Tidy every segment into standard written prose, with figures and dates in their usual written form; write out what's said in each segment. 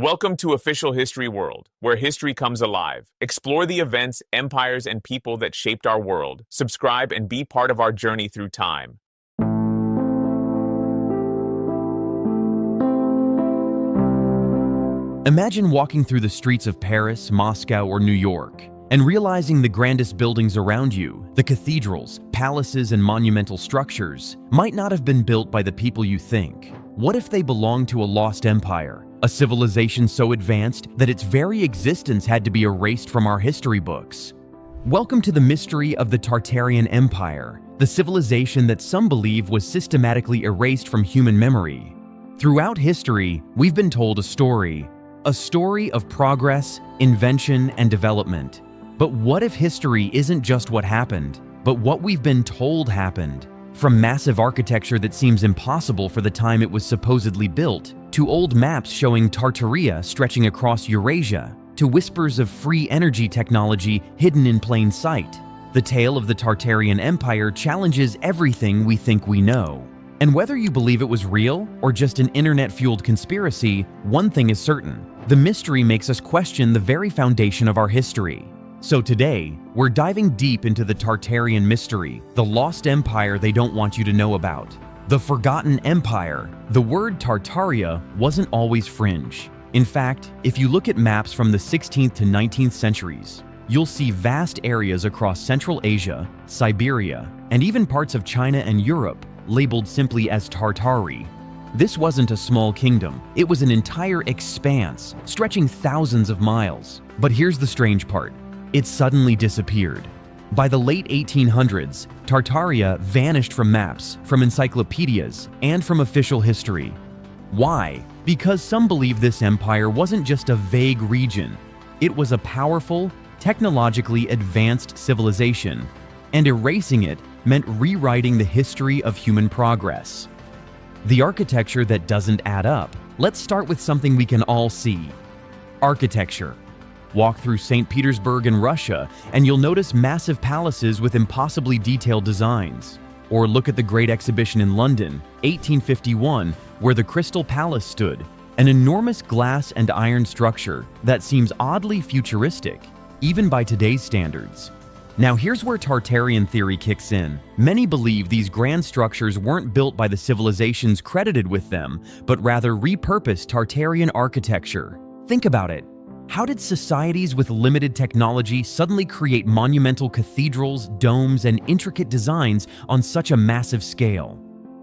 Welcome to Official History World, where history comes alive. Explore the events, empires, and people that shaped our world. Subscribe and be part of our journey through time. Imagine walking through the streets of Paris, Moscow, or New York, and realizing the grandest buildings around you, the cathedrals, palaces, and monumental structures, might not have been built by the people you think. What if they belonged to a lost empire, a civilization so advanced that its very existence had to be erased from our history books? Welcome to the mystery of the Tartarian Empire, the civilization that some believe was systematically erased from human memory. Throughout history, we've been told a story of progress, invention, and development. But what if history isn't just what happened, but what we've been told happened? From massive architecture that seems impossible for the time it was supposedly built, to old maps showing Tartaria stretching across Eurasia, to whispers of free energy technology hidden in plain sight, the tale of the Tartarian Empire challenges everything we think we know. And whether you believe it was real or just an internet-fueled conspiracy, one thing is certain: the mystery makes us question the very foundation of our history. So today, we're diving deep into the Tartarian mystery, the lost empire they don't want you to know about. The forgotten empire. The word Tartaria wasn't always fringe. In fact, if you look at maps from the 16th to 19th centuries, you'll see vast areas across Central Asia, Siberia, and even parts of China and Europe labeled simply as Tartari. This wasn't a small kingdom, it was an entire expanse, stretching thousands of miles. But here's the strange part: it suddenly disappeared. By the late 1800s, Tartaria vanished from maps, from encyclopedias, and from official history. Why? Because some believe this empire wasn't just a vague region. It was a powerful, technologically advanced civilization, and erasing it meant rewriting the history of human progress. The architecture that doesn't add up. Let's start with something we can all see: architecture. Walk through St. Petersburg in Russia, and you'll notice massive palaces with impossibly detailed designs. Or look at the Great Exhibition in London, 1851, where the Crystal Palace stood, an enormous glass and iron structure that seems oddly futuristic, even by today's standards. Now here's where Tartarian theory kicks in. Many believe these grand structures weren't built by the civilizations credited with them, but rather repurposed Tartarian architecture. Think about it. How did societies with limited technology suddenly create monumental cathedrals, domes, and intricate designs on such a massive scale?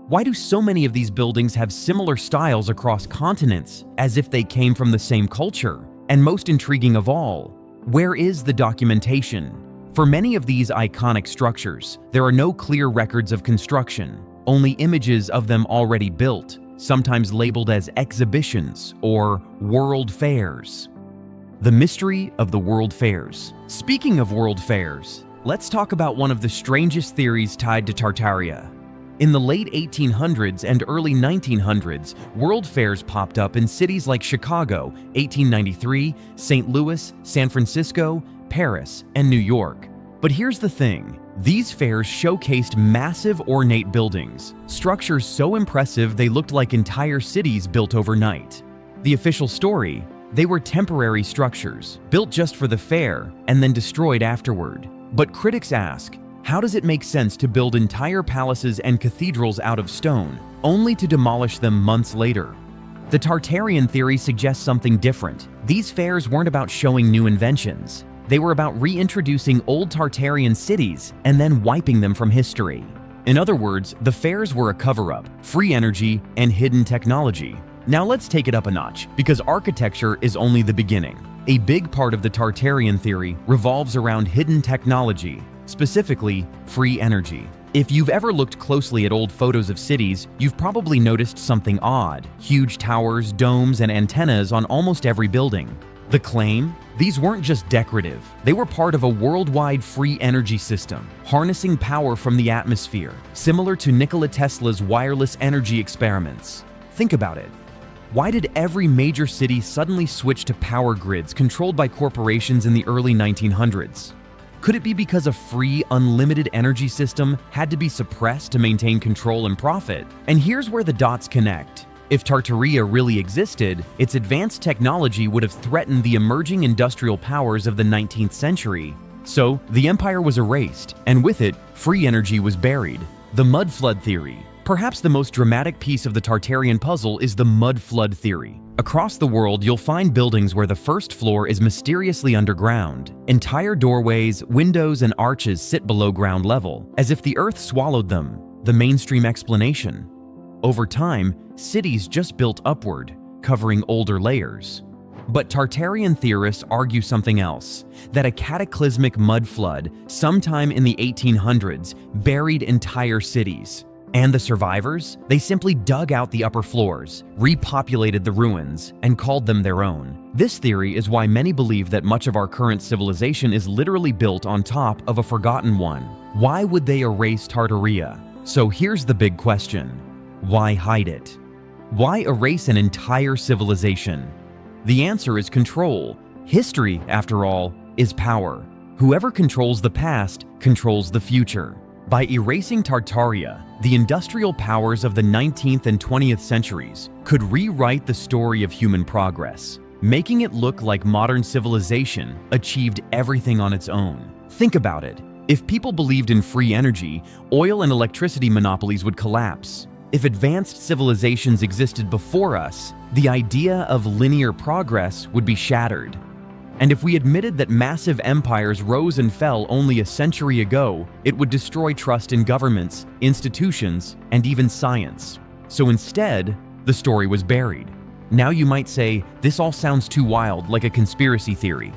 Why do so many of these buildings have similar styles across continents, as if they came from the same culture? And most intriguing of all, where is the documentation? For many of these iconic structures, there are no clear records of construction, only images of them already built, sometimes labeled as exhibitions or world fairs. The mystery of the world fairs. Speaking of world fairs, let's talk about one of the strangest theories tied to Tartaria. In the late 1800s and early 1900s, world fairs popped up in cities like Chicago, 1893, St. Louis, San Francisco, Paris, and New York. But here's the thing: these fairs showcased massive ornate buildings, structures so impressive they looked like entire cities built overnight. The official story: they were temporary structures, built just for the fair and then destroyed afterward. But critics ask, how does it make sense to build entire palaces and cathedrals out of stone, only to demolish them months later? The Tartarian theory suggests something different. These fairs weren't about showing new inventions. They were about reintroducing old Tartarian cities and then wiping them from history. In other words, the fairs were a cover-up, free energy, and hidden technology. Now let's take it up a notch, because architecture is only the beginning. A big part of the Tartarian theory revolves around hidden technology, specifically free energy. If you've ever looked closely at old photos of cities, you've probably noticed something odd: huge towers, domes, and antennas on almost every building. The claim? These weren't just decorative. They were part of a worldwide free energy system, harnessing power from the atmosphere, similar to Nikola Tesla's wireless energy experiments. Think about it. Why did every major city suddenly switch to power grids controlled by corporations in the early 1900s? Could it be because a free, unlimited energy system had to be suppressed to maintain control and profit? And here's where the dots connect. If Tartaria really existed, its advanced technology would have threatened the emerging industrial powers of the 19th century. So, the empire was erased, and with it, free energy was buried. The mud flood theory. Perhaps the most dramatic piece of the Tartarian puzzle is the mud flood theory. Across the world, you'll find buildings where the first floor is mysteriously underground. Entire doorways, windows, and arches sit below ground level, as if the earth swallowed them. The mainstream explanation. Over time, cities just built upward, covering older layers. But Tartarian theorists argue something else, that a cataclysmic mud flood sometime in the 1800s buried entire cities. And the survivors? They simply dug out the upper floors, repopulated the ruins, and called them their own. This theory is why many believe that much of our current civilization is literally built on top of a forgotten one. Why would they erase Tartaria? So here's the big question. Why hide it? Why erase an entire civilization? The answer is control. History, after all, is power. Whoever controls the past controls the future. By erasing Tartaria, the industrial powers of the 19th and 20th centuries could rewrite the story of human progress, making it look like modern civilization achieved everything on its own. Think about it. If people believed in free energy, oil and electricity monopolies would collapse. If advanced civilizations existed before us, the idea of linear progress would be shattered. And if we admitted that massive empires rose and fell only a century ago, it would destroy trust in governments, institutions, and even science. So instead, the story was buried. Now you might say, this all sounds too wild, like a conspiracy theory.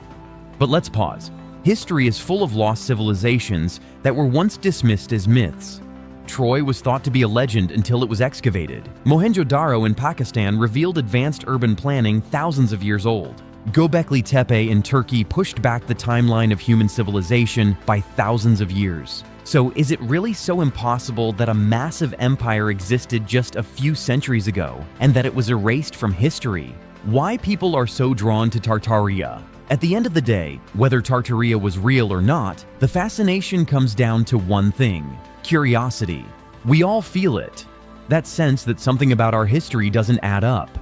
But let's pause. History is full of lost civilizations that were once dismissed as myths. Troy was thought to be a legend until it was excavated. Mohenjo-Daro in Pakistan revealed advanced urban planning thousands of years old. Göbekli Tepe in Turkey pushed back the timeline of human civilization by thousands of years. So is it really so impossible that a massive empire existed just a few centuries ago and that it was erased from history? Why people are so drawn to Tartaria? At the end of the day, whether Tartaria was real or not, the fascination comes down to one thing: curiosity. We all feel it. That sense that something about our history doesn't add up.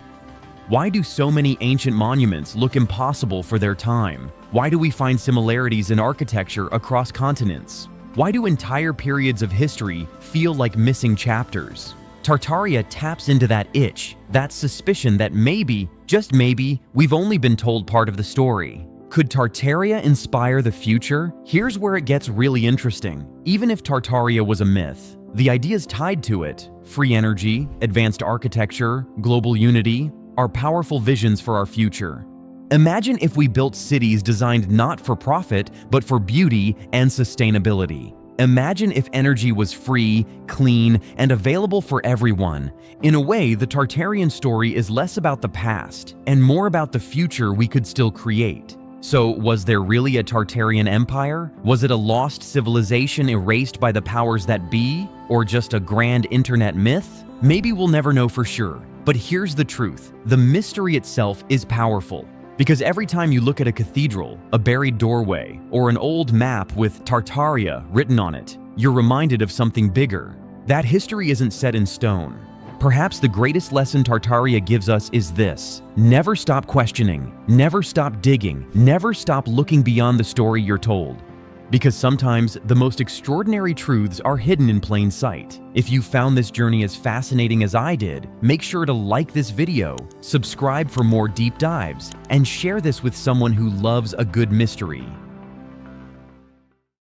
Why do so many ancient monuments look impossible for their time? Why do we find similarities in architecture across continents? Why do entire periods of history feel like missing chapters? Tartaria taps into that itch, that suspicion that maybe, just maybe, we've only been told part of the story. Could Tartaria inspire the future? Here's where it gets really interesting. Even if Tartaria was a myth, the ideas tied to it, free energy, advanced architecture, global unity, are powerful visions for our future. Imagine if we built cities designed not for profit, but for beauty and sustainability. Imagine if energy was free, clean, and available for everyone. In a way, the Tartarian story is less about the past and more about the future we could still create. So, was there really a Tartarian Empire? Was it a lost civilization erased by the powers that be? Or just a grand internet myth? Maybe we'll never know for sure. But here's the truth. The mystery itself is powerful. Because every time you look at a cathedral, a buried doorway, or an old map with Tartaria written on it, you're reminded of something bigger. That history isn't set in stone. Perhaps the greatest lesson Tartaria gives us is this: never stop questioning, never stop digging, never stop looking beyond the story you're told. Because sometimes the most extraordinary truths are hidden in plain sight. If you found this journey as fascinating as I did, make sure to like this video, subscribe for more deep dives, and share this with someone who loves a good mystery.